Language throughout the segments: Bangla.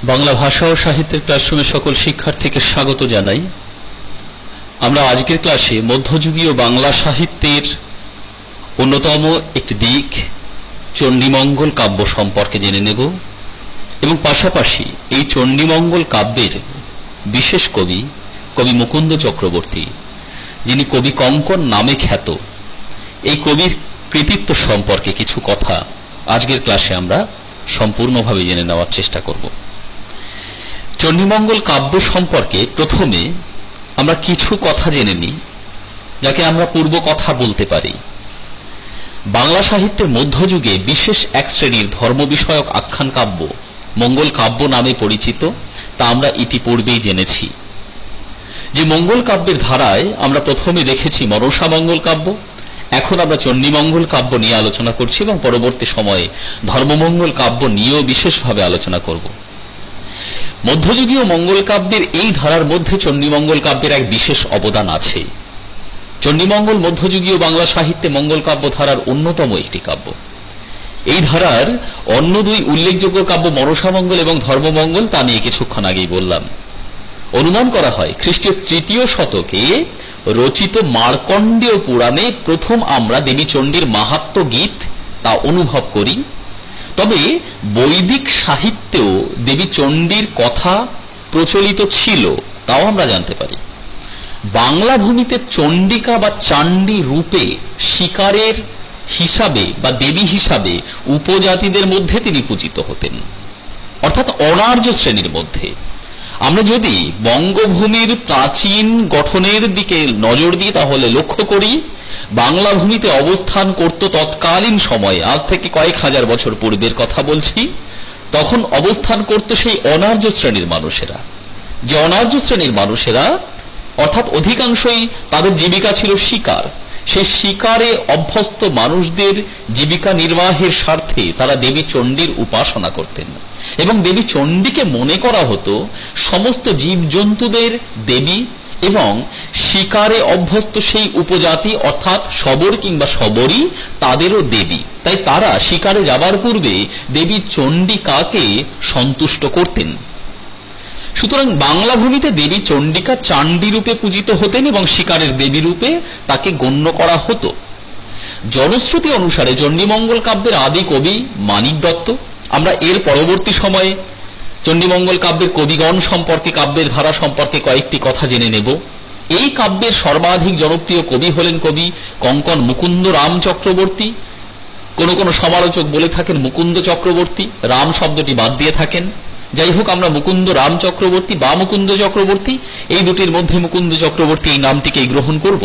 বাংলা ভাষা ও সাহিত্যের ক্লাসরুমে সকল শিক্ষার্থীকে স্বাগত জানাই। আমরা আজকের ক্লাসে মধ্যযুগীয় বাংলা সাহিত্যের অন্যতম একটি দিক চণ্ডীমঙ্গল কাব্য সম্পর্কে জেনে নেব এবং পাশাপাশি এই চণ্ডীমঙ্গল কাব্যের বিশেষ কবি কবি মুকুন্দ চক্রবর্তী, যিনি কবি কঙ্কন নামে খ্যাত, এই কবির কৃতিত্ব সম্পর্কে কিছু কথা আজকের ক্লাসে আমরা সম্পূর্ণভাবে জেনে নেওয়ার চেষ্টা করব। চণ্ডীমঙ্গল কাব্য সম্পর্কে প্রথমে আমরা কিছু কথা জেনে নিই, যাকে আমরা পূর্ব কথা বলতে পারি। বাংলা সাহিত্যের মধ্যযুগে বিশেষ এক শ্রেণীর ধর্ম বিষয়ক আখ্যান কাব্য মঙ্গল কাব্য নামে পরিচিত, তা আমরা ইতিপূর্বেই জেনেছি। যে মঙ্গল কাব্যের ধারায় আমরা প্রথমে দেখেছি মনসা মঙ্গল কাব্য, এখন আমরা চণ্ডীমঙ্গল কাব্য নিয়ে আলোচনা করছি এবং পরবর্তী সময়ে ধর্মমঙ্গল কাব্য নিয়েও বিশেষভাবে আলোচনা করব। মধ্যযুগীয় মঙ্গল কাব্যের এই ধারার মধ্যে চণ্ডীমঙ্গল কাব্যের এক বিশেষ অবদান আছে। চণ্ডীমঙ্গল মধ্যযুগীয় বাংলা সাহিত্যে মঙ্গল কাব্য ধারার অন্যতম একটি কাব্য। এই ধারার অন্য দুই উল্লেখযোগ্য কাব্য মনসা মঙ্গল এবং ধর্মমঙ্গল, তা নিয়ে কিছুক্ষণ আগেই বললাম। অনুমান করা হয় খ্রিস্টীয় ৩য় শতকে রচিত মার্কণ্ডেয় পুরাণে প্রথম আমরা দেবী চণ্ডীর মাহাত্ম্য গীত তা অনুভব করি। তবে বৈদিক সাহিত্যেও দেবী চণ্ডীর কথা প্রচলিত ছিল, তাও আমরা জানতে পারি। বাংলা ভূমিতে চণ্ডিকা বা চাণ্ডী রূপে শিকারের হিসাবে বা দেবী হিসাবে উপজাতিদের মধ্যে তিনি পূজিত হতেন, অর্থাৎ অনার্য শ্রেণীর মধ্যে। আমরা যদি বঙ্গভূমির প্রাচীন গঠনের দিকে নজর দিই তাহলে লক্ষ্য করি বাংলা ভূমিতে অবস্থান করত তৎকালীন সময়ে, আজ থেকে কয়েক হাজার বছর পূর্বের কথা বলছি, তখন অবস্থান করত সেই অনার্য শ্রেণীর মানুষেরা। যে অনার্য শ্রেণীর মানুষেরা অর্থাৎ অধিকাংশই তাদের জীবিকা ছিল শিকার, সেই শিকারে অভ্যস্ত মানুষদের জীবিকা নির্বাহের স্বার্থে তারা দেবী চণ্ডীর উপাসনা করতেন এবং দেবী চণ্ডীকে মনে করা হতো সমস্ত জীবজন্তুদের দেবী এবং শিকারে অভ্যস্ত সেই উপজাতি অর্থাৎ শবর কিংবা শবরী তাদেরও দেবী। তাই তারা শিকারে যাবার পূর্বে দেবী চণ্ডিকাকে সন্তুষ্ট করতেন। সুতরাং বাংলা ভূমিতে দেবী চণ্ডিকা চাণ্ডী রূপে পূজিত হতেন এবং শিকারের দেবী রূপে তাকে গণ্য করা হতো। জনশ্রুতি অনুসারে চণ্ডীমঙ্গল কাব্যের আদি কবি মানিক দত্ত। আমরা এর পরবর্তী সময়ে চণ্ডীমঙ্গল কাব্যের কবিগণ সম্পর্কে, কাব্যের ধারা সম্পর্কে কয়েকটি কথা জেনে নেব। এই কাব্যের সর্বাধিক জনপ্রিয় কবি হলেন কবি কঙ্কন মুকুন্দ রাম চক্রবর্তী। কোন কোন সমালোচক বলে থাকেন মুকুন্দ চক্রবর্তী, রাম শব্দটি বাদ দিয়ে থাকেন। যাই হোক, আমরা মুকুন্দ রাম চক্রবর্তী বা মুকুন্দ চক্রবর্তী, এই দুটির মধ্যে মুকুন্দ চক্রবর্তী এই নামটিকেই গ্রহণ করব।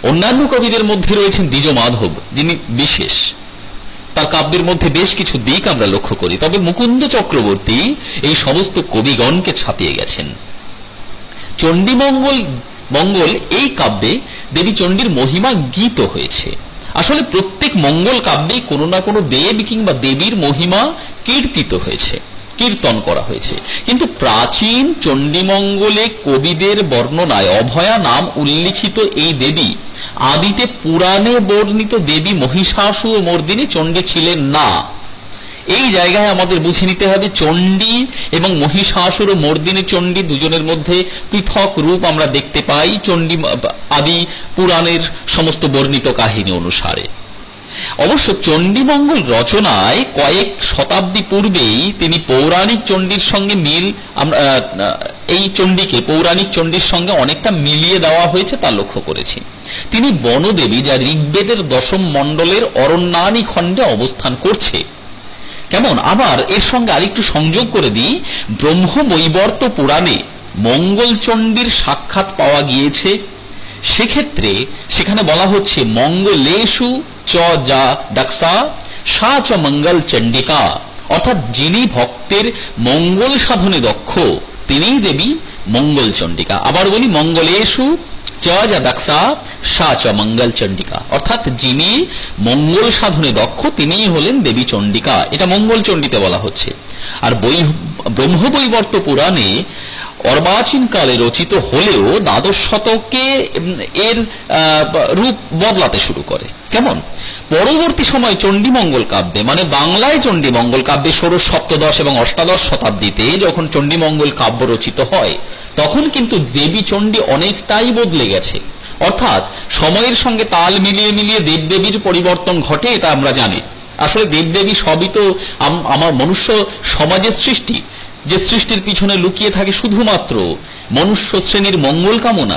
অন্যান্য কবিদের মধ্যে রয়েছেন দ্বিজ মাধব, যিনি বিশেষ, তার কাব্যের মধ্যে বেশ কিছু দিক আমরা লক্ষ্য করি। তবে মুকুন্দ চক্রবর্তী এই সমস্ত কবিগণকে ছাপিয়ে গেছেন। চণ্ডীমঙ্গল এই কাব্যে দেবী চণ্ডীর মহিমা গীত হয়েছে। আসলে প্রত্যেক মঙ্গল কাব্যে কোনো না কোনো দেব কিংবা দেবীর মহিমা কীর্তিত হয়েছে, কীর্তন করা হয়েছে। কিন্তু প্রাচীন চণ্ডীমঙ্গলে কবিদের বর্ণনায় অভয়া নাম উল্লিখিত এই দেবী আদিতে পুরাণে বর্ণিত দেবী মহিষাসুর মর্দিনী চণ্ডী ছিলেন না। এই জায়গায় আমাদের বুঝে নিতে হবে চণ্ডী এবং মহিষাসুর মর্দিনী চণ্ডী দুজনের মধ্যে পৃথক রূপ আমরা দেখতে পাই চণ্ডী আদি পুরাণের সমস্ত বর্ণিত কাহিনী অনুসারে। অবশ্য চণ্ডীমঙ্গল রচনায় কয়েক শতাব্দী পূর্বেই তিনি পৌরাণিক চণ্ডীর সঙ্গে এই চণ্ডীকে পৌরাণিক চণ্ডীর সঙ্গে অনেকটা মিলিয়ে দেওয়া হয়েছে তা লক্ষ্য করেছি। তিনি বনদেবী, যা ঋগ্বেদের ১০ম মণ্ডলের অরণ্যানী খণ্ডে অবস্থান করছে। কেমন? আবার এর সঙ্গে আরেকটু সংযোগ করে দিই, ব্রহ্মবৈবর্ত পুরাণে মঙ্গল চণ্ডীর সাক্ষাৎ পাওয়া গিয়েছে। সেক্ষেত্রে সেখানে বলা হচ্ছে মঙ্গলেষু চ যা দক্ষা সা চ মঙ্গল চণ্ডিকা, অর্থাৎ যিনি ভক্তের মঙ্গল সাধনে দক্ষ তিনিই দেবী মঙ্গল চণ্ডিকা। আবার বলি মঙ্গলেষু চ যা দক্ষা সা চ মঙ্গল চণ্ডিকা, অর্থাৎ যিনি মঙ্গল সাধনে দক্ষ তিনিই হলেন দেবী চণ্ডিকা। এটা মঙ্গল চণ্ডীতে বলা হচ্ছে। আর ব্রহ্মবৈবর্ত পুরাণে অর্বাচীন কালে রচিত হলেও দ্বাদশ শতকে এর রূপ বদলাতে শুরু করে। কেমন? পরবর্তী সময় চণ্ডীমঙ্গল কাব্যে, মানে বাংলায় চণ্ডীমঙ্গল কাব্যে ষোড়শ, সপ্তদশ এবং অষ্টাদশ শতাব্দীতে যখন চণ্ডীমঙ্গল কাব্য রচিত হয়, তখন কিন্তু দেবী চণ্ডী অনেকটাই বদলে গেছে। অর্থাৎ সময়ের সঙ্গে তাল মিলিয়ে মিলিয়ে দেবদেবীর পরিবর্তন ঘটে, এটা আমরা জানি। আসলে দেবদেবী সবই তো আমার মনুষ্য সমাজের সৃষ্টি, যে সৃষ্টির পিছনে লুকিয়ে থাকে শুধুমাত্র মনুষ্য শ্রেণীর মঙ্গল কামনা।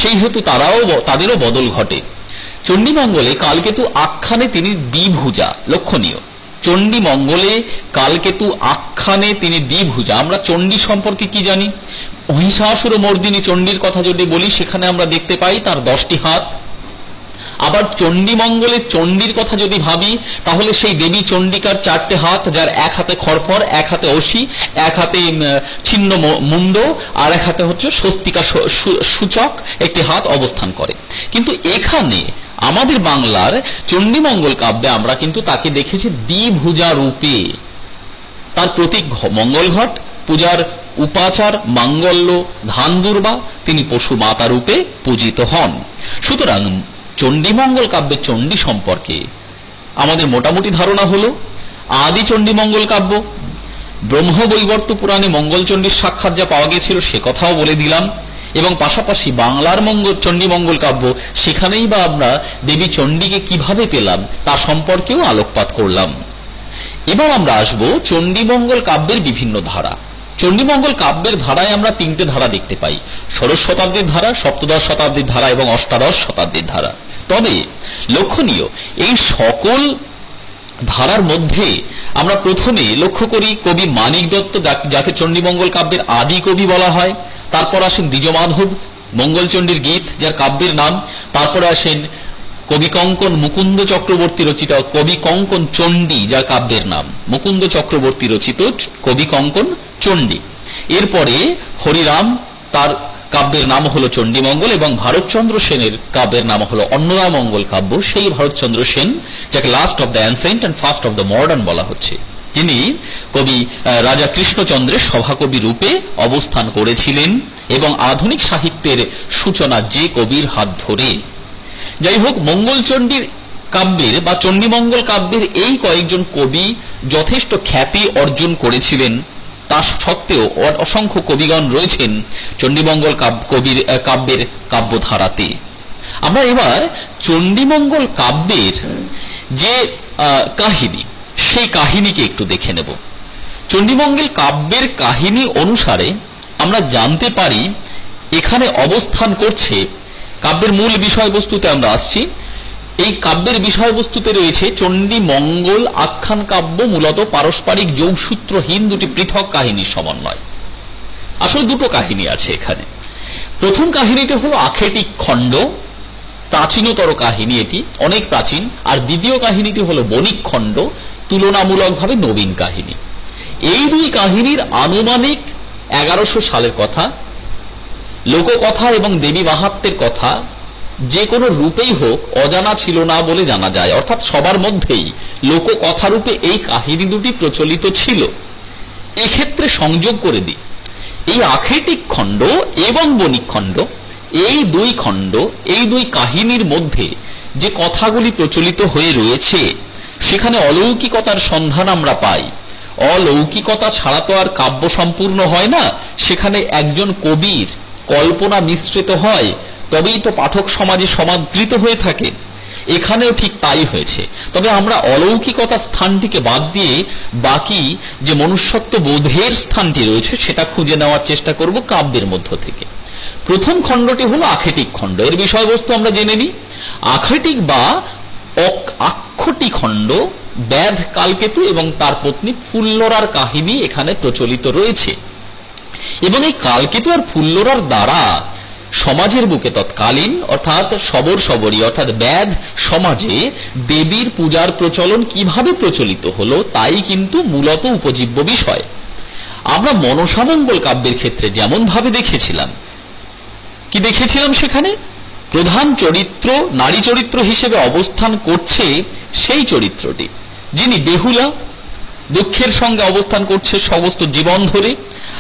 সেই হেতু তাদেরও বদল ঘটে। চণ্ডীমঙ্গলে কালকেতু আখ্যানে তিনি দ্বিভুজা, লক্ষণীয়। চণ্ডীমঙ্গলে কালকেতু আখ্যানে তিনি দ্বিভুজা। আমরা চণ্ডী সম্পর্কে কি জানি? মহিষাসুর মর্দিনী চণ্ডীর কথা যদি বলি, সেখানে আমরা দেখতে পাই তার 10টি হাত। আবার চণ্ডীমঙ্গলে চণ্ডীর কথা যদি ভাবি, তাহলে সেই দেবী চণ্ডিকার 4টে হাত, যার এক হাতে খড়পড়, এক হাতে অসি, এক হাতে ছিন্ন মুন্ড, আর এক হাতে হচ্ছে স্বস্তিকা সূচক একটি হাত অবস্থান করে। কিন্তু এখানে আমাদের বাংলার চণ্ডীমঙ্গল কাব্যে আমরা কিন্তু তাকে দেখেছি দ্বিভুজা রূপে। তার প্রতীক মঙ্গল ঘট, পূজার উপাচার মাঙ্গল্য, ধান দুর্বা, তিনি পশু মাতা রূপে পূজিত হন। সুতরাং চণ্ডীমঙ্গল কাব্যে চণ্ডী সম্পর্কে আমাদের মোটামুটি ধারণা হলো। আদি চণ্ডীমঙ্গল কাব্য, ব্রহ্মবৈবর্ত পুরাণে মঙ্গলচণ্ডীর সাক্ষাৎ যা পাওয়া গেছিল সে কথাও বলে দিলাম, এবং পাশাপাশি বাংলার চণ্ডীমঙ্গল কাব্য, সেখানেই বা আমরা দেবী চণ্ডীকে কিভাবে পেলাম তা সম্পর্কেও আলোকপাত করলাম। এবার আমরা আসব চণ্ডীমঙ্গল কাব্যের বিভিন্ন ধারা। চণ্ডীমঙ্গল কাব্যের ধারায় আমরা 3টে ধারা দেখতে পাই: ষোড়শ শতাব্দীর ধারা, সপ্তদশ শতাব্দীর ধারা এবং অষ্টাদশ শতাব্দীর ধারা। তবে লক্ষণীয়, এই সকল ধারার মধ্যে আমরা প্রথমে লক্ষ্য করি কবি মানিক দত্ত, যাকে চণ্ডীমঙ্গল কাব্যের আদি কবি বলা হয়। তারপর আসেন দ্বিজমাধব, মঙ্গলচণ্ডীর গীত যার কাব্যের নাম। তারপরে আসেন কবি কঙ্কন মুকুন্দ চক্রবর্তী রচিত কবি কঙ্কন চণ্ডী, যার কাব্যের নাম মুকুন্দ চক্রবর্তী রচিত কবি কঙ্কন চণ্ডী। এরপরে হরিরাম, তার কাব্যের নাম হলো চণ্ডীমঙ্গল, এবং ভারতচন্দ্র সেনের কাব্যের নাম হলো অন্নদামঙ্গল কাব্য। সেই ভারতচন্দ্র সেন, যাকে last of the ancient and first of the modern বলা হচ্ছে, যিনি কবি রাজা কৃষ্ণচন্দ্রের সভাকবি রূপে অবস্থান করেছিলেন এবং আধুনিক সাহিত্যের সূচনা যে কবির হাত ধরে। যাই হোক, মঙ্গলচণ্ডীর কাব্যের বা চণ্ডীমঙ্গল কাব্যের এই কয়েকজন কবি যথেষ্ট খ্যাতি অর্জন করেছিলেন। তা সত্ত্বেও অসংখ্য কবিগণ রয়েছেন চণ্ডীমঙ্গল কাব্যের কাব্যধারাতে। আমরা এবার চণ্ডীমঙ্গল কাব্যের যে কাহিনী, সেই কাহিনীকে একটু দেখে নেব। চণ্ডীমঙ্গল কাব্যের কাহিনী অনুসারে আমরা জানতে পারি এখানে অবস্থান করছে, কাব্যের মূল বিষয়বস্তুতে আমরা আসছি। এই কাব্যের বিষয়বস্তুতে রয়েছে চণ্ডীমঙ্গল আখ্যান কাব্য মূলত পারস্পরিক যোগসূত্রহীন দুটি পৃথক কাহিনীর সমন্বয়। আসলে দুটো কাহিনী আছে এখানে। প্রথম কাহিনীটি হলো আখেটিক খণ্ড, প্রাচীনতর কাহিনী, এটি অনেক প্রাচীন। আর দ্বিতীয় কাহিনীটি হলো বণিক খণ্ড, তুলনামূলকভাবে নবীন কাহিনী। এই দুই কাহিনীর আনুমানিক 1100 সালের কথা। লোককথা এবং দেবী মাহাত্ম্যের কথা যে কোনো রূপেই হোক অজানা ছিল না বলে জানা যায়, অর্থাৎ সবার মধ্যেই লোককথা রূপে এই কাহিনী দুটি প্রচলিত ছিল। এক্ষেত্রে সংযোগ করে দিই, এই আখেটিক খণ্ড এবং বণিক খণ্ড, এই দুই খণ্ড, এই দুই কাহিনীর মধ্যে যে কথাগুলি প্রচলিত হয়ে রয়েছে, সেখানে অলৌকিকতার সন্ধান আমরা পাই। অলৌকিকতা ছাড়া তো আর কাব্য সম্পূর্ণ হয় না। সেখানে একজন কবির কল্পনা মিশ্রিত হয়, তবেই তো পাঠক সমাজে সমাদৃত হয়ে থাকে। এখানেও ঠিক তাই হয়েছে। তবে আমরা অলৌকিকতা স্থানটিকে বাদ দিয়ে বাকি যে মনুষ্যত্ব বোধের স্থানটি রয়েছে সেটা খুঁজে নেওয়ার চেষ্টা করব কাব্যের মধ্য থেকে। প্রথম খণ্ডটি হলো আখেটিক খণ্ড। এর বিষয়বস্তু আমরা জেনে নিই। আখেটিক বা আক্ষটি খণ্ড ব্যাধ কালকেতু এবং তার পত্নী ফুল্লরার কাহিনী এখানে প্রচলিত রয়েছে, এবং এই কালকেতু আর ফুল্লরার দ্বারা সমাজের বুকে তৎকালীন অর্থাৎ সবরী অর্থাৎ ব্যাধ সমাজে দেবীর পূজার প্রচলন কিভাবে প্রচলিত হলো তাই কিন্তু মূলত উপজীব্য বিষয়। আমরা মনসামঙ্গল কাব্যের ক্ষেত্রে যেমন ভাবে দেখেছিলাম, কি দেখেছিলাম, সেখানে প্রধান চরিত্র নারী চরিত্র হিসেবে অবস্থান করছে সেই চরিত্রটি, যিনি বেহুলা, দুঃখের সঙ্গে অবস্থান করছে সমস্ত জীবন ধরে।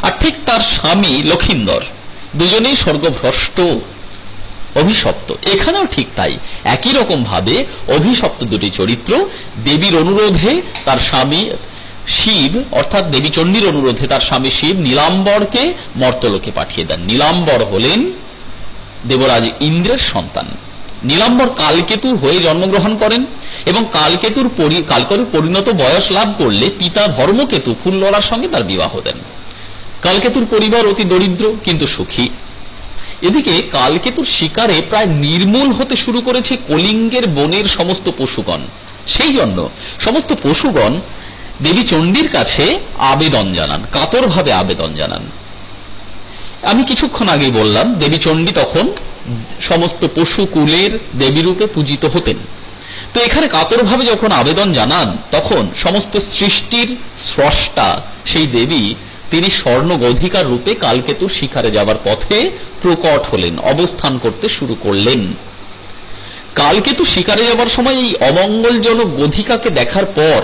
আর ঠিক তার স্বামী লক্ষিন্দর, দুজনেই স্বর্গভ্রষ্ট, অভিশপ্ত। এখানেও ঠিক তাই, একই রকম ভাবে অভিশপ্ত দুটি চরিত্র। দেবীর অনুরোধে তার স্বামী শিব, অর্থাৎ দেবী চণ্ডীর অনুরোধে তার স্বামী শিব নীলাম্বরকে মর্তলোকে পাঠিয়ে দেন। নীলাম্বর হলেন দেবরাজ ইন্দ্রের সন্তান। নীলাম্বর কালকেতু হয়ে জন্মগ্রহণ করেন এবং কালকেতুর পরিণত বয়স লাভ করলে পিতা ধর্মকেতু ফুল্লরার সঙ্গে তার বিবাহ দেন। কালকেতুর পরিবার অতি দরিদ্র কিন্তু সুখী। এদিকে কালকেতুর শিকারে প্রায় নির্মূল হতে শুরু করেছে কলিঙ্গের বনের সমস্ত পশুগণ। সেই জন্য সমস্ত পশুগণ দেবী চণ্ডীর কাছে আবেদন জানান, কাতরভাবে আবেদন জানান। আমি কিছুক্ষণ আগে বললাম দেবী চণ্ডী তখন সমস্ত পশু কুলের দেবীরূপে পূজিত হতেন। তো এখানে কাতরভাবে যখন আবেদন জানান, তখন সমস্ত সৃষ্টির স্রষ্টা সেই দেবী তিনি স্বর্ণ গধিকার রূপে কালকেতুর শিকারে যাবার পথে প্রকট হলেন, অবস্থান করতে শুরু করলেন। কালকেতু শিকারে যাবার সময় এই অমঙ্গলজনক গধিকাকে দেখার পর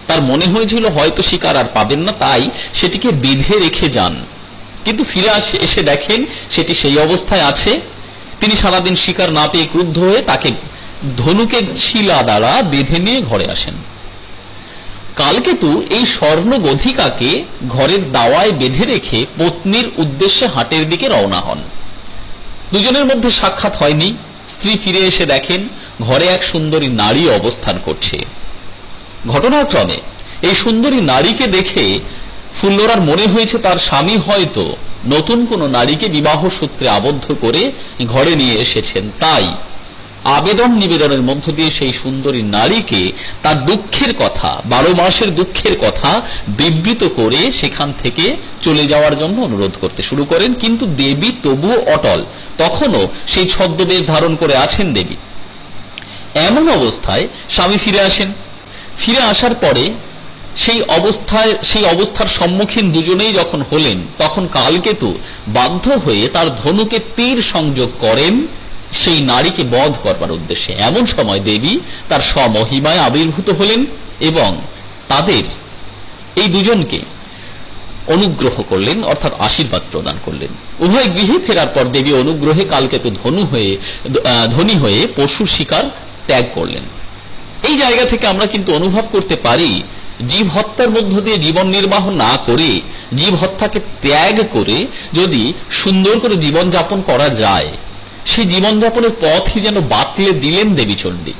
তার মনে হয়েছিল হয়তো শিকার আর পাবেন না, তাই সেটিকে বেঁধে রেখে যান। কিন্তু ফিরে এসে দেখেন সেটি সেই অবস্থায় আছে। তিনি সারাদিন শিকার না পেয়ে ক্রুদ্ধ হয়ে তাকে ধনুকের ছিলা দ্বারা বেঁধে নিয়ে ঘরে আসেন। কালকেতু এই স্বর্ণ গধিকাকে ঘরের দাওয়ায় বেঁধে রেখে পত্নীর উদ্দেশ্যে হাটের দিকে রওনা হন। দুজনের মধ্যে সাক্ষাৎ হয়নি। স্ত্রী ফিরে এসে দেখেন ঘরে এক সুন্দরী নারী অবস্থান করছে। ঘটনাক্রমে এই সুন্দরী নারীকে দেখে ফুল্লরার মনে হয়েছে তার স্বামী হয়তো নতুন কোন নারীকে বিবাহ সূত্রে আবদ্ধ করে ঘরে নিয়ে এসেছেন। তাই আবেদন নিবেদনের মধ্য দিয়ে সেই সুন্দরী নারীকে তার দুঃখের কথা, 12 মাসের দুঃখের কথা বিবৃত করে সেখান থেকে চলে যাওয়ার জন্য অনুরোধ করতে শুরু করেন। কিন্তু দেবী তবুও অটল, তখনও সেই ছদ্মবেশ ধারণ করে আছেন দেবী। এমন অবস্থায় স্বামী ফিরে আসেন। ফিরে আসার পরে সেই অবস্থার সম্মুখীন দুজনেই যখন হলেন, তখন কালকেতু বাধ্য হয়ে তার ধনুকে তীর সংযোগ করেন সেই নারীকে বধ করবার উদ্দেশ্যে। এমন সময় দেবী তার স্বমহিমায় আবির্ভূত হলেন এবং তাদের এই দুজনকে অনুগ্রহ করলেন, অর্থাৎ আশীর্বাদ প্রদান করলেন। উভয় গৃহে ফেরার পর দেবী অনুগ্রহে কালকেতু ধনী হয়ে পশু শিকার ত্যাগ করলেন। এই জায়গা থেকে আমরা কিন্তু অনুভব করতে পারি, জীব হত্যার মধ্য দিয়ে জীবন নির্বাহ না করে, জীব হত্যাকে ত্যাগ করে যদি সুন্দর করে জীবন যাপন করা যায়, সেই জীবনযাপনের পথই যেন বাতলে দিলেন দেবী চণ্ডী।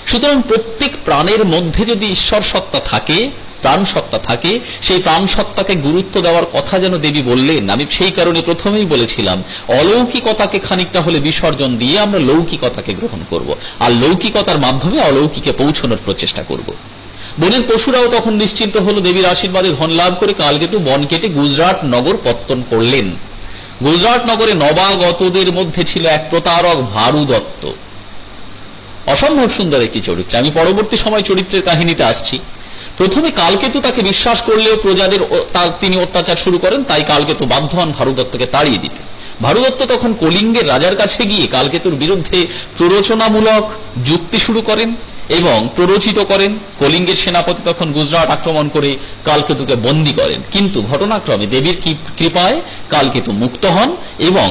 সুতরাং প্রত্যেক প্রাণের মধ্যে যদি ঈশ্বর সত্তা থাকে, প্রাণ সত্তা থাকে, সেই প্রাণ সত্তাকে গুরুত্ব দেওয়ার কথা যেন দেবী বললেন। আমি সেই কারণে প্রথমেই বলেছিলাম অলৌকিকতাকে খানিকটা হলে বিসর্জন দিয়ে আমরা লৌকিকতাকে গ্রহণ করব, আর লৌকিকতার মাধ্যমে অলৌকিকে পৌঁছানোর প্রচেষ্টা করব। বনের পশুরাও তখন নিশ্চিন্ত হলো। দেবীর আশীর্বাদে ধন লাভ করে কালকেতু বন কেটে গুজরাট নগর পত্তন করলেন। গুজরাট নগরে নবাগতদের মধ্যে ছিল এক প্রতারক ভারু দত্ত। অসম্ভব সুন্দর একটি চরিত্র। আমি পরবর্তী সময় চরিত্রের কাহিনীতে আসছি। প্রথমে কালকেতু তাকে বিশ্বাস করলেও প্রজাদের তিনি অত্যাচার শুরু করেন, তাই কালকেতু বাধ্য হন ভারু দত্তকে তাড়িয়ে দিতে। ভারু দত্ত তখন কলিঙ্গের রাজার কাছে গিয়ে কালকেতুর বিরুদ্ধে প্ররোচনামূলক যুক্তি শুরু করেন এবং প্ররোচিত করেন। কলিঙ্গের সেনাপতি তখন গুজরাট আক্রমণ করে কালকেতুকে বন্দী করেন। কিন্তু ঘটনাক্রমে দেবীর কৃপায় কালকেতু মুক্ত হন এবং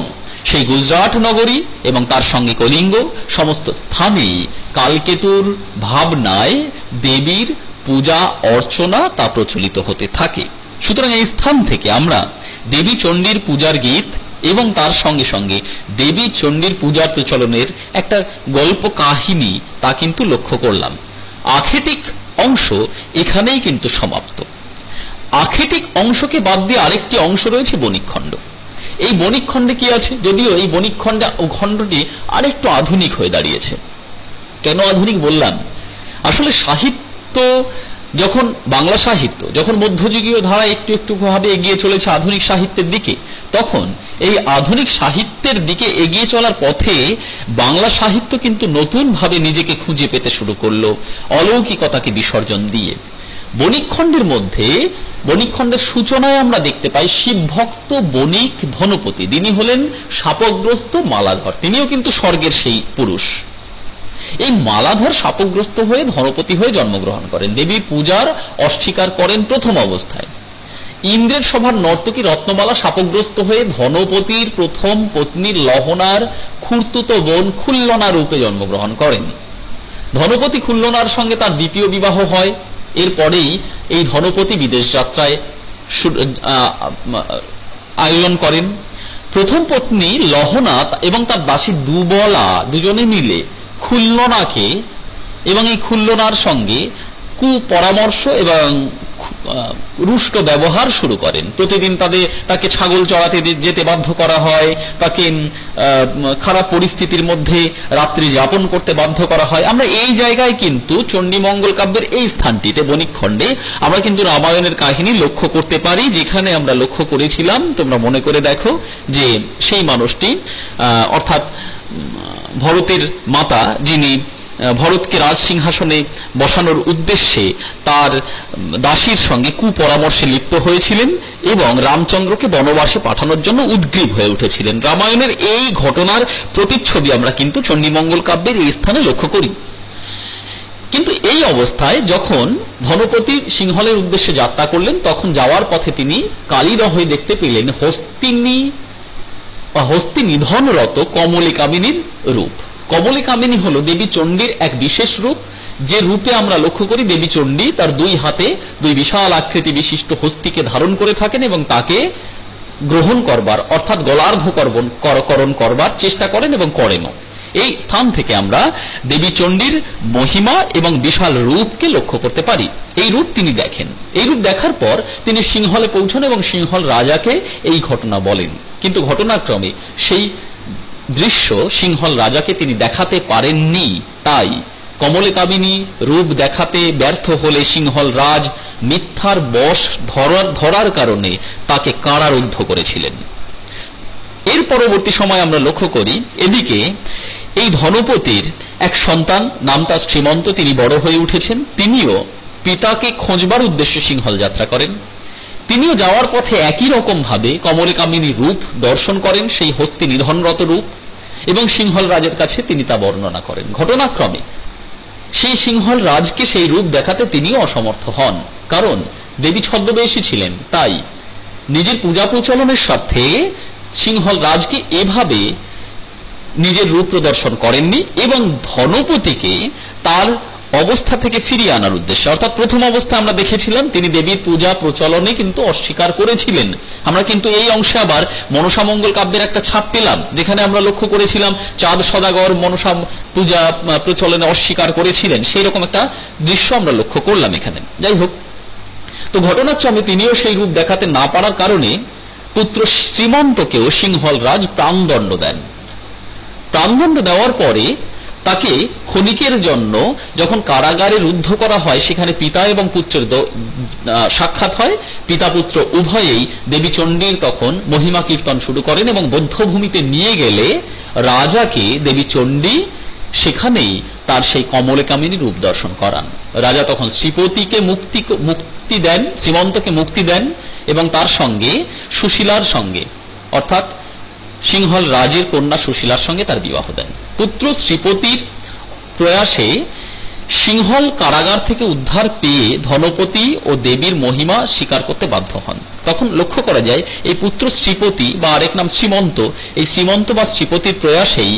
সেই গুজরাট নগরী এবং তার সঙ্গে কলিঙ্গ সমস্ত স্থানে কালকেতুর ভাবনায় দেবীর পূজা অর্চনা তা প্রচলিত হতে থাকে। সুতরাং এই স্থান থেকে আমরা দেবী চণ্ডীর পূজার গীত এবং তার সঙ্গে সঙ্গে দেবী চণ্ডীর পূজার প্রচলনের একটা গল্প কাহিনী তা কিন্তু লক্ষ্য করলাম। আখেটিক অংশ এখানেই কিন্তু সমাপ্ত। আখেটিক অংশকে বাদ দিয়ে আরেকটি অংশ রয়েছে বণিকখণ্ড। এই বণিকখণ্ডে কি আছে? যদিও এই বণিকখণ্ডটি আরেকটু আধুনিক হয়ে দাঁড়িয়েছে। কেন আধুনিক বললাম? আসলে সাহিত্য যখন, বাংলা সাহিত্য যখন মধ্যযুগীয় ধারা একটু একটু ভাবে এগিয়ে চলেছে আধুনিক সাহিত্যের দিকে, তখন এই আধুনিক সাহিত্যের দিকে এগিয়ে চলার পথে বাংলা সাহিত্য কিন্তু নতুন ভাবে নিজেকে খুঁজে পেতে শুরু করলো অলৌকিকতাকে বিসর্জন দিয়ে। বণিকখণ্ডের মধ্যে, বণিকখণ্ডের সূচনায় আমরা দেখতে পাই শিবভক্ত বণিক ধনপতি। তিনি হলেন শাপগ্রস্ত মালাধর, তিনিও কিন্তু স্বর্গের সেই পুরুষ। এই মালাধর শাপগ্রস্ত হয়ে ধনপতি হয়ে জন্মগ্রহণ করেন, দেবী পূজার অস্বীকার করেন প্রথম অবস্থায়। ইন্দ্রের সভার নর্তকী রত্নমালা শাপগ্রস্ত হয়ে ধনপতির প্রথম পত্নী লহনার খুর্তুত বোন খুল্লনা রূপে জন্মগ্রহণ করেন। ধনপতি খুল্লনার সঙ্গে তার দ্বিতীয় বিবাহ হয়। এরপরেই এই ধনপতি বিদেশ যাত্রায় আয়োজন করেন। প্রথম পত্নী লহনা এবং তার দাসী দুবলা দুজনে মিলে খুল্লনাকে এবং এই খুল্লনার সঙ্গে কুপরামর্শ এবং রুষ্ট ব্যবহার শুরু করেন। প্রতিদিন তাকে ছাগল চড়াতে যেতে বাধ্য করা হয়, তাকে খারাপ পরিস্থিতির মধ্যে রাত্রি যাপন করতে বাধ্য করা হয়। আমরা এই জায়গায় কিন্তু চণ্ডীমঙ্গল কাব্যের এই স্থানটিতে বণিকখণ্ডে আমরা কিন্তু রামায়ণের কাহিনী লক্ষ্য করতে পারি, যেখানে আমরা লক্ষ্য করেছিলাম, তোমরা মনে করে দেখো, যে সেই মানুষটি অর্থাৎ ভরতের মাতা, যিনি ভরতকে রাজ সিংহাসনে বসানোর উদ্দেশ্যে তার দাসীর সঙ্গে কুপরামর্শে লিপ্ত হয়েছিলেন এবং রামচন্দ্রকে বনবাসে পাঠানোর জন্য উদ্গ্রীব হয়ে উঠেছিলেন। রামায়ণের এই ঘটনার প্রতিচ্ছবি আমরা কিন্তু চণ্ডীমঙ্গল কাব্যের এই স্থানে লক্ষ্য করি। কিন্তু এই অবস্থায় যখন ধনপতি সিংহলের উদ্দেশ্যে যাত্রা করলেন, তখন যাওয়ার পথে তিনি কালীর হয়ে দেখতে পেলেন হস্তি নিধনরত কমলিকামিনীর রূপ। কমলিকামিনী হল দেবী চণ্ডীর এক বিশেষ রূপ, যে রূপে আমরা লক্ষ্য করি দেবী চণ্ডী তার দুই হাতে দুই বিশাল আকৃতি বিশিষ্ট হস্তিকে ধারণ করে থাকেন এবং তাকে গ্রহণ করবার অর্থাৎ গলার্ধকরণ করবার চেষ্টা করেন এবং করেনও। এই স্থান থেকে আমরা দেবী চণ্ডীর মহিমা এবং বিশাল রূপকে লক্ষ্য করতে পারি। এই রূপ তিনি দেখেন। এই রূপ দেখার পর তিনি সিংহলে পৌঁছান এবং সিংহল রাজাকে এই ঘটনা বলেন। কিন্তু ঘটনাক্রমে সেই দৃশ্য সিংহল রাজাকে তিনি দেখাতে পারেননি। তাই কমলিকামিনী রূপ দেখাতে ব্যর্থ হলে সিংহল রাজ মিথ্যার বশ ধরার কারণে তাকে কারারুদ্ধ করেছিলেন। এর পরবর্তী সময় আমরা লক্ষ্য করি, এদিকে এই ধনপতির এক সন্তান, নাম তার শ্রীমন্ত, তিনি বড় হয়ে উঠেছেন। তিনিও পিতাকে খোঁজবার উদ্দেশ্যে সিংহল যাত্রা করেন। তিনিও যাওয়ার পথে একই রকম ভাবে কমলিকামিনী রূপ দর্শন করেন, সেই হস্তি নিধনরত রূপ, এবং সিংহল রাজের কাছে তিনি তা বর্ণনা করেন। ঘটনাক্রমে সেই সিংহল রাজকে সেই রূপ দেখাতে তিনিও অসমর্থ হন, কারণ দেবী ছদ্মবেশী ছিলেন। তাই নিজের পূজা প্রচলনের স্বার্থে সিংহল রাজকে এভাবে নিজের রূপ প্রদর্শন করেননি এবং ধনপতিকে তার অবস্থা থেকে ফিরিয়ে আনার উদ্দেশ্যে, অর্থাৎ প্রথম অবস্থা আমরা দেখেছিলাম তিনি দেবীর পূজা প্রচলনে কিন্তু অস্বীকার করেছিলেন। আমরা কিন্তু এই অংশে আবার মনসামঙ্গল কাব্যের একটা ছাপ পেলাম, যেখানে আমরা লক্ষ্য করেছিলাম চাঁদ সদাগর মনসা পূজা প্রচলনে অস্বীকার করেছিলেন। সেই রকম একটা দৃশ্য আমরা লক্ষ্য করলাম এখানে। যাই হোক, তো ঘটনাক্রমে তিনিও সেই রূপ দেখাতে না পারার কারণে পুত্র শ্রীমন্তকেও সিংহল রাজ প্রাণদণ্ড দেন। প্রাণদণ্ড দেওয়ার পরে তাকে ক্ষণিকের জন্য যখন কারাগারে রুদ্ধ করা হয়, সেখানে পিতা এবং পুত্রের সাক্ষাৎ হয়। পিতা পুত্র উভয়েই দেবী চণ্ডীর তখন মহিমা কীর্তন শুরু করেন এবং বধ্যভূমিতে নিয়ে গেলে রাজাকে দেবী চণ্ডী সেখানেই তার সেই কমলিকামিনী রূপ দর্শন করান। রাজা তখন শ্রীপতিকে মুক্তি দেন, শ্রীমন্তকে মুক্তি দেন এবং তার সঙ্গে সুশীলার সঙ্গে অর্থাৎ সিংহল রাজের কন্যা সুশীলার সঙ্গে তার বিবাহ দেন। পুত্র শ্রীপতির প্রয়াসে সিংহল কারাগার থেকে উদ্ধার পেয়ে ধনপতি ও দেবীর মহিমা স্বীকার করতে বাধ্য হন। তখন লক্ষ্য করা যায় এই পুত্র শ্রীপতি বা আরেক নাম শ্রীমন্ত, এই শ্রীমন্ত বা শ্রীপতির প্রয়াসেই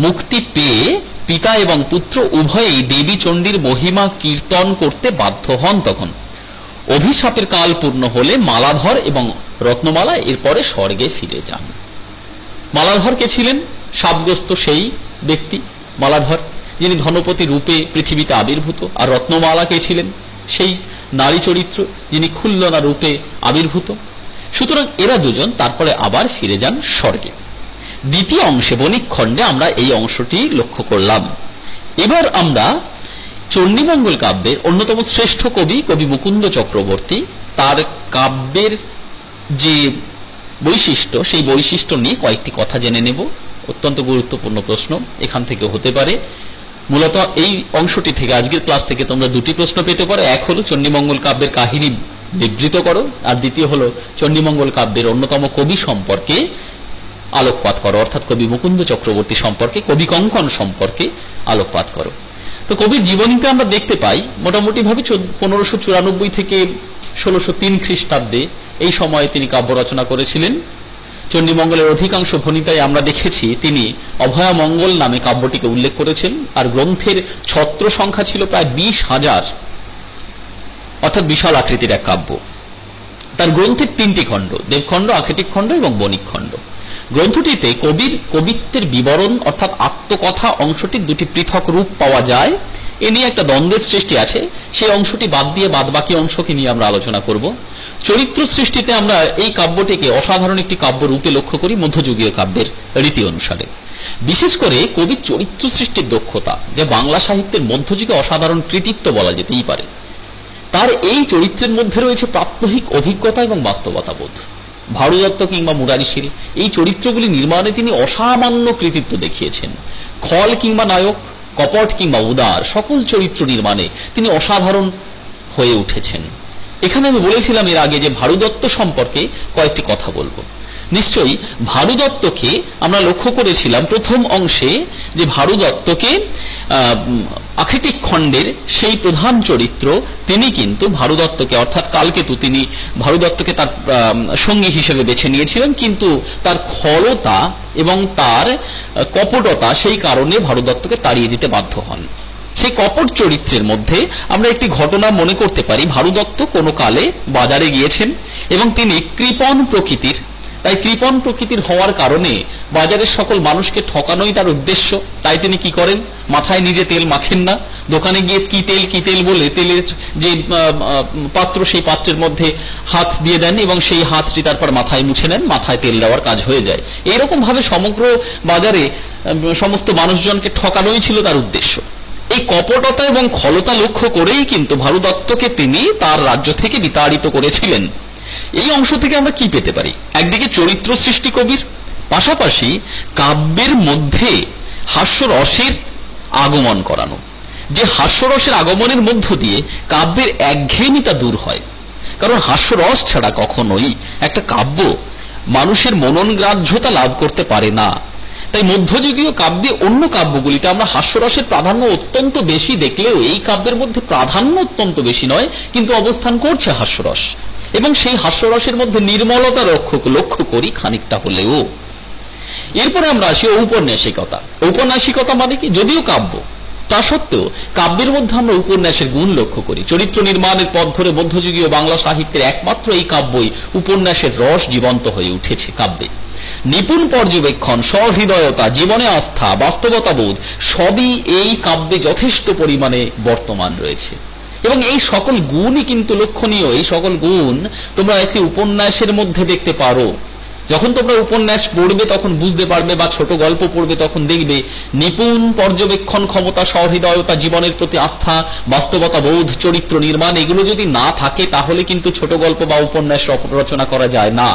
মুক্তি পেয়ে পিতা এবং পুত্র উভয়েই দেবী চণ্ডীর মহিমা কীর্তন করতে বাধ্য হন। তখন অভিশাপের কাল পূর্ণ হলে মালাধর এবং রত্নমালা এরপরে স্বর্গে ফিরে যান। মালাধর কে ছিলেন? শাপগ্রস্ত সেই ব্যক্তি মালাধর, যিনি ধনপতি রূপে পৃথিবীতে আবির্ভূত। আর রত্নমালা কে ছিলেন? সেই নারী চরিত্র যিনি খুল্লনা রূপে আবির্ভূত। সুতরাং এরা দুজন তারপরে আবার ফিরে যান স্বর্গে। দ্বিতীয় অংশে বণিকখণ্ডে আমরা এই অংশটি লক্ষ্য করলাম। এবার আমরা চণ্ডীমঙ্গল কাব্যের অন্যতম শ্রেষ্ঠ কবি মুকুন্দ চক্রবর্তী, তার কাব্যের যে বৈশিষ্ট্য, সেই বৈশিষ্ট্য নিয়ে কয়েকটি কথা জেনে নেব। অত্যন্ত গুরুত্বপূর্ণ প্রশ্ন এখান থেকে হতে পারে। মূলত এই অংশটি থেকে, আজকের ক্লাস থেকে তোমরা দুটি প্রশ্ন পেতে পারো। এক হলো চণ্ডীমঙ্গল কাব্যের কাহিনী বিবৃত করো, আর দ্বিতীয় হলো চণ্ডীমঙ্গল কাব্যের অন্যতম কবি সম্পর্কে আলোকপাত করো, অর্থাৎ কবি মুকুন্দ চক্রবর্তী সম্পর্কে, কবি কঙ্কন সম্পর্কে আলোকপাত করো। তো কবির জীবনীতে আমরা দেখতে পাই মোটামুটি ভাবে 1594 থেকে 1603 খ্রিস্টাব্দে এই সময়ে তিনি কাব্য রচনা করেছিলেন। চণ্ডীমঙ্গলের অধিকাংশ ভণিতায় আমরা দেখেছি তিনি অভয়ামঙ্গল নামে কাব্যটিকে উল্লেখ করেছেন, আর গ্রন্থের ছত্র সংখ্যা ছিল প্রায় 20,000, অর্থাৎ বিশাল আকৃতির এক কাব্য। তার গ্রন্থের 3টি খণ্ড, দেবখণ্ড, আক্ষেটিক খণ্ড এবং বণিক খণ্ড। গ্রন্থটিতে কবির কবিত্বের বিবরণ অর্থাৎ আত্মকথা অংশটির 2টি পৃথক রূপ পাওয়া যায়। এ নিয়ে একটা দ্বন্দ্বের সৃষ্টি আছে, সেই অংশটি বাদ দিয়ে বাদবাকি অংশকে নিয়ে আমরা আলোচনা করব। চরিত্র সৃষ্টিতে আমরা এই কাব্যটিকে অসাধারণ একটি কাব্য রূপে লক্ষ্য করি মধ্যযুগীয় কাব্যের রীতি অনুসারে। বিশেষ করে কবির চরিত্র সৃষ্টির দক্ষতা, যে বাংলা সাহিত্যের মধ্যযুগে অসাধারণ কৃতিত্ব বলা যেতেই পারে। তার এই চরিত্রের মধ্যে রয়েছে প্রাত্যহিক অভিজ্ঞতা এবং বাস্তবতাবোধ। ভারুদত্ত কিংবা মুরারিশীল এই চরিত্রগুলি নির্মাণে তিনি অসামান্য কৃতিত্ব দেখিয়েছেন। খল কিংবা নায়ক, কপট কিংবা উদার, সকল চরিত্র নির্মাণে তিনি অসাধারণ হয়ে উঠেছেন। এখানে আমি বলেছিলাম এর আগে যে ভারুদত্ত সম্পর্কে কয়েকটি কথা বলবো। নিশ্চয়ই ভারুদত্তকে আমরা লক্ষ্য করেছিলাম প্রথম অংশে যে ভারুদত্তকে আক্ষেটিক খণ্ডের সেই প্রধান চরিত্র, তিনি কিন্তু ভারুদত্তকে অর্থাৎ কালকেতু, তিনি ভারুদত্তকে তার সঙ্গী হিসেবে বেছে নিয়েছিলেন, কিন্তু তার খলতা এবং তার কপটতা সেই কারণে ভারুদত্তকে তাড়িয়ে দিতে বাধ্য হন। সেই কপট চরিত্রের মধ্যে আমরা একটি ঘটনা মনে করতে পারি। ভারুদত্ত কোনো কালে বাজারে গিয়েছেন এবং তিনি কৃপণ প্রকৃতির, তাই কৃপণ প্রকৃতির হওয়ার কারণে বাজারের সকল মানুষকে ঠকানোই তার উদ্দেশ্য। তাই তিনি কি করেন, মাথায় নিজে তেল মাখেন না, দোকানে গিয়ে কি তেল বলে তেলের যে পাত্র সেই পাত্রের মধ্যে হাত দিয়ে দেন এবং সেই হাতটি তারপর মাথায় মুছে নেন, মাথায় তেল দেওয়ার কাজ হয়ে যায়। এইরকম ভাবে সমগ্র বাজারে সমস্ত মানুষজনকে ঠকানোই ছিল তার উদ্দেশ্য। এই কপটতা এবং খলতা লক্ষ্য করেই কিন্তু ভারুদত্তকে তিনি তার রাজ্য থেকে বিতাড়িত করেছিলেন। এই অংশ থেকে আমরা কি পেতে পারি? একদিকে চরিত্র সৃষ্টি কবির, পাশাপাশি কাব্যের মধ্যে হাস্যরসের আগমন করানো, যে হাস্যরসের আগমনের মধ্য দিয়ে কাব্যের একঘেয়েমিতা দূর হয়। কারণ হাস্যরস ছাড়া কখনোই একটা কাব্য মানুষের মননগ্রাহ্যতা লাভ করতে পারে না। তাই মধ্যযুগীয় কাব্যে অন্য কাব্যগুলিতে আমরা হাস্যরসের প্রাধান্য অত্যন্ত বেশি দেখলেও এই কাব্যের মধ্যে প্রাধান্য অত্যন্ত বেশি নয়, কিন্তু অবস্থান করছে হাস্যরস, এবং সেই হাস্যরসের মধ্যে নির্মলতা লক্ষ্য করি খানিকটা হলেও। এরপরে আমরা আসি ঔপন্যাসিকতা। ঔপন্যাসিকতা মানে কি? যদিও কাব্য, তা সত্ত্বেও কাব্যের মধ্যে আমরা উপন্যাসের গুণ লক্ষ্য করি। চরিত্র নির্মাণের পথ ধরে মধ্যযুগীয় বাংলা সাহিত্যের একমাত্র এই কাব্যই উপন্যাসের রস জীবন্ত হয়ে উঠেছে কাব্যে। নিপুণ পর্যবেক্ষণ, সহৃদয়তা, জীবনে আস্থা, বাস্তবতাবোধ সবই এই কাব্যে যথেষ্ট পরিমাণে বর্তমান রয়েছে, এবং এই সকল গুণই কিন্তু লক্ষণীয়। এই সকল গুণ তোমরা একটি উপন্যাসের মধ্যে দেখতে পারো। যখন তোমরা উপন্যাস পড়বে তখন বুঝতে পারবে, বা ছোট গল্প পড়বে তখন দেখবে নিপুণ পর্যবেক্ষণ ক্ষমতা, সহৃদয়তা, জীবনের প্রতি আস্থা, বাস্তবতা বোধ, চরিত্র নির্মাণ এগুলো যদি না থাকে তাহলে কিন্তু ছোট গল্প বা উপন্যাস রচনা করা যায় না।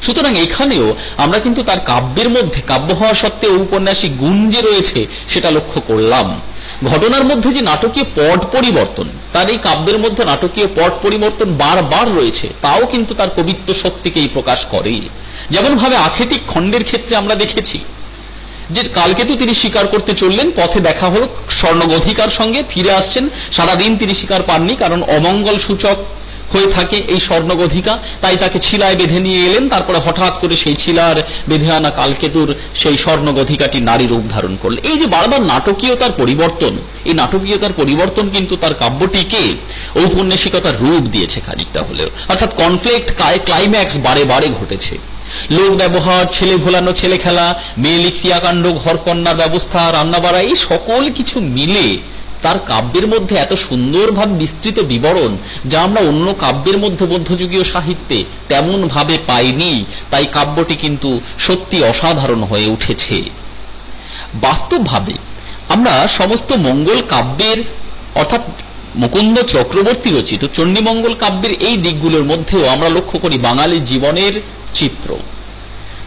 সুতরাং এখানেও আমরা কিন্তু তার কাব্যের মধ্যে, কাব্য হওয়া সত্ত্বেও উপন্যাসিক গুণ যে রয়েছে সেটা লক্ষ্য করলাম। ঘটনার মধ্যে যে নাটকীয় পট পরিবর্তন, তার এই কাব্যের মধ্যে নাটকীয় পট পরিবর্তন বারবার রয়েছে, তাও কিন্তু তার কবিত্ব শক্তিকেই প্রকাশ করে। যেমন ভাবে আক্ষেটিক খণ্ডের ক্ষেত্রে আমরা দেখেছি যে কালকেতু তিনি শিকার করতে চললেন, পথে দেখা হলো স্বর্ণগধিকার সঙ্গে, ফিরে আসছেন, সারাদিন তিনি শিকার পাননি, কারণ অমঙ্গল সূচক হয়ে থাকে এই স্বর্ণগধিকা, তাই তাকে ছিলায় বেঁধে নিয়ে এলেন। তারপরে হঠাৎ করে সেই ছিলার বেঁধে আনা কালকেতুর সেই স্বর্ণগধিকাটি নারী রূপ ধারণ করল। এই যে বারবার নাটকীয়তার পরিবর্তন, এই নাটকীয়তার পরিবর্তন কিন্তু তার কাব্যটিকে ঔপন্যাসিকতার রূপ দিয়েছে খানিকটা হলেও, অর্থাৎ কনফ্লিক্ট, ক্লাইম্যাক্স বারে বারে ঘটেছে। লোক ব্যবহার, ছেলে ভোলানো, ছেলে খেলা, মেয়েলি ক্রিয়াকাণ্ড, ঘরকন্যার ব্যবস্থা, রান্নাবাড়া, এই সকল কিছু মিলে তার কাব্যের মধ্যে এত সুন্দরভাবে বিস্তৃত বিবরণ, যা আমরা অন্য কাব্যের মধ্যে মধ্যযুগীয় সাহিত্যে তেমন ভাবে পাইনি। তাই কাব্যটি কিন্তু সত্যি অসাধারণ হয়ে উঠেছে। বাস্তবভাবে আমরা সমস্ত মঙ্গল কাব্যের, অর্থাৎ মুকুন্দ চক্রবর্তী রচিত চণ্ডীমঙ্গল কাব্যের এই দিকগুলোর মধ্যেও আমরা লক্ষ্য করি বাঙালি জীবনের চিত্র,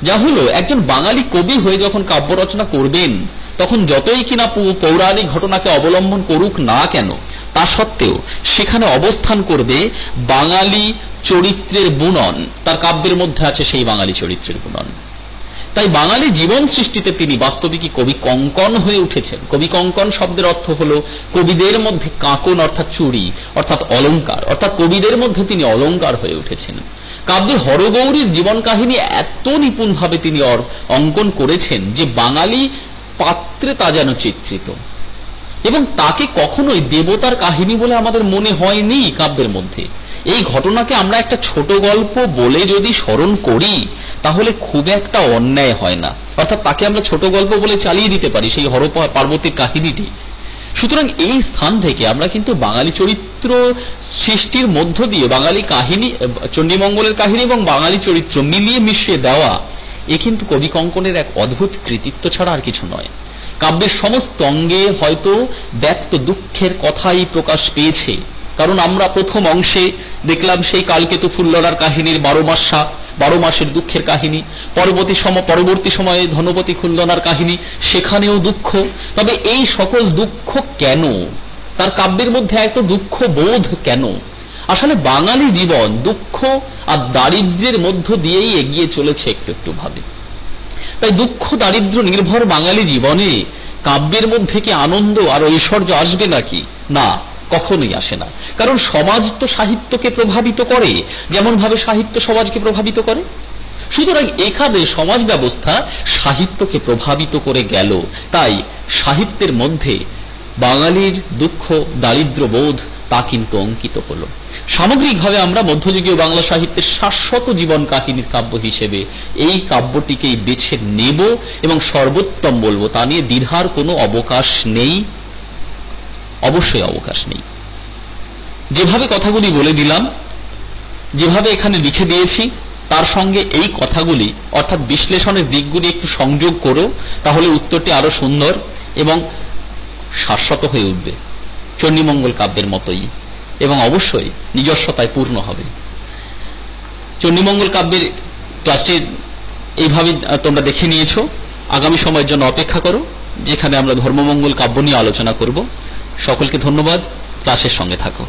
যা হলো একজন বাঙালি কবি হয়ে যখন কাব্য রচনা করবেন তখন যতই কিনা পৌরাণিক ঘটনাকে অবলম্বন করুক না কেন, তা সত্ত্বেও সেখানে অবস্থান করবে বাঙালি চরিত্রের বুনন। তার কাব্যের মধ্যে আছে সেই বাঙালি চরিত্রের বুনন। তাই বাঙালি জীবন সৃষ্টিতে তিনি বাস্তবিকই কবি কঙ্কন হয়ে উঠেছেন। কবি কঙ্কন শব্দের অর্থ হলো কবিদের মধ্যে কাঁকন অর্থাৎ চুড়ি অর্থাৎ অলঙ্কার, অর্থাৎ কবিদের মধ্যে তিনি অলঙ্কার হয়ে উঠেছেন। কাব্যে হরগৌরীর জীবন কাহিনী এত নিপুণভাবে তিনি অঙ্কন করেছেন যে বাঙালি পাত্রে তা যেন চিত্রিত, এবং তাকে কখনোই দেবতার কাহিনী বলে আমাদের মনে হয়নি কাব্যের মধ্যে। এই ঘটনাকে আমরা একটা ছোট গল্প বলে যদি স্মরণ করি তাহলে খুব একটা অন্যায় হয় না, অর্থাৎ তাকে আমরা ছোট গল্প বলে চালিয়ে দিতে পারি সেই হর পার্বতীর কাহিনীটি। সুতরাং এই স্থান থেকে আমরা কিন্তু বাঙালি চরিত্র সৃষ্টির মধ্য দিয়ে বাঙালি কাহিনী, চণ্ডীমঙ্গলের কাহিনী এবং বাঙালি চরিত্র মিলিয়ে মিশিয়ে দেওয়া, এ কিন্তু কবি কঙ্কনের এক অদ্ভুত কৃতিত্ব ছাড়া আর কিছু নয়। কাব্যের সমস্ত অঙ্গে হয়তো ব্যক্ত দুঃখের কথাই প্রকাশ পেয়েছে, কারণ আমরা প্রথম অংশে দেখলাম সেই কালকেতু ফুল্লরার কাহিনীর 12 মাসের দুঃখের কাহিনী, পরবর্তী সময়ে ধনপতি খুল্লনার কাহিনী, সেখানেও দুঃখ। তবে এই সকল দুঃখ কেন? তার কাব্যের মধ্যে এত দুঃখ বোধ কেন? আসলে বাঙালি জীবন দুঃখ আর দারিদ্র্যের মধ্য দিয়েই এগিয়ে চলেছে একটু একটু ভাবে। তাই দুঃখ দারিদ্র নির্ভর বাঙালি জীবনে কাব্যের মধ্যে কি আনন্দ আর ঐশ্বর্য আসবে নাকি? না, কখনোই আসে না। কারণ সমাজ তো সাহিত্যকে প্রভাবিত করে, যেমন ভাবে সাহিত্য সমাজকে প্রভাবিত করে। সুতরাং এখানে সমাজ ব্যবস্থা সাহিত্যকে প্রভাবিত করে গেল। তাই সাহিত্যের মধ্যে বাঙালির দুঃখ দারিদ্র বোধ তা কিন্তু অঙ্কিত হলো। সামগ্রিকভাবে আমরা মধ্যযুগীয় বাংলা সাহিত্যের শাশ্বত জীবন কাহিনীর কাব্য হিসেবে এই কাব্যটিকেই বেছে নেব এবং সর্বোত্তম বলবো, তা নিয়ে দ্বিধার কোনো অবকাশ নেই, অবশ্যই অবকাশ নেই। যেভাবে কথাগুলি বলে দিলাম, যেভাবে এখানে লিখে দিয়েছি, তার সঙ্গে এই কথাগুলি অর্থাৎ বিশ্লেষণের দিকগুলি একটু সংযোগ করো, তাহলে উত্তরটি আরো সুন্দর এবং শাশ্বত হয়ে উঠবে, চণ্ডীমঙ্গল কাব্যের মতোই, এবং অবশ্যই নিজস্বতায় পূর্ণ হবে। চণ্ডীমঙ্গল কাব্যের ক্লাসটি এইভাবে তোমরা দেখে নিয়েছো। আগামী সময়ের জন্য অপেক্ষা করো, যেখানে আমরা ধর্মমঙ্গল কাব্য নিয়ে আলোচনা করব। সকলকে ধন্যবাদ, ক্লাসের সঙ্গে থাকো।